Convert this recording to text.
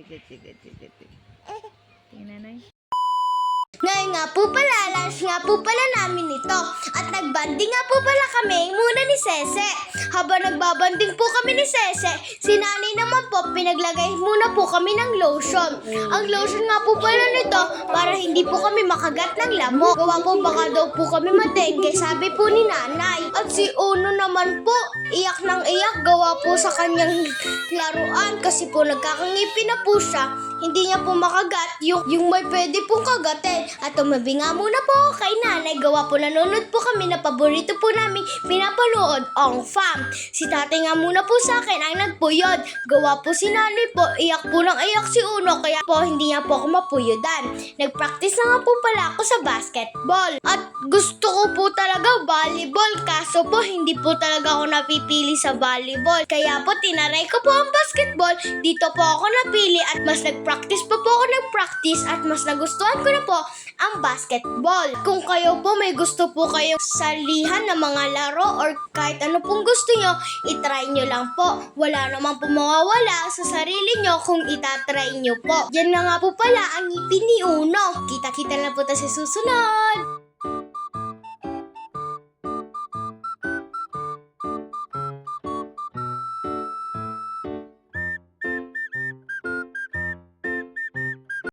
Sige. Tingnan na. Ngayon nga po pala, lunch nga po pala namin ito. At nagbanding nga po pala kami muna ni Sese. Habang nagbabanding po kami ni Sese, si nanay naman po pinaglagay muna po kami ng lotion. Ang lotion nga po pala nito para hindi po kami makagat ng lamok. Gawa po baka daw po kami matengke, sabi po ni nanay. At si Uno naman po, iyak ng iyak gawa po sa kanyang laruan kasi po nagkakangipin na po siya. Hindi niya po makagat yung may pwede pong kagatin. At tumabi nga muna po ako kay nanay. Gawa po nanonood po kami na paborito po namin pinapanood ang FAM. Si tatay nga muna po sa akin ang nagpuyod. Gawa po si nanay po, iyak po ng iyak si Uno. Kaya po hindi niya po ako mapuyodan. Nagpractice na nga po pala ako sa basketball. At gusto ko po talaga volleyball. Kaso po hindi po talaga ako napipili sa volleyball. Kaya po tinaray ko po ang basketball. Dito po ako napili at mas nagpractice pa po ako nagpractice at mas nagustuhan ko na po ang basketball. Kung kayo po may gusto po kayong salihan ng mga laro or kahit ano pong gusto nyo, itry nyo lang po. Wala naman po mawawala sa sarili nyo kung itatry nyo po. Yan na nga po pala ang ngipin ni Uno. Kita-kita na po tayo sa susunod.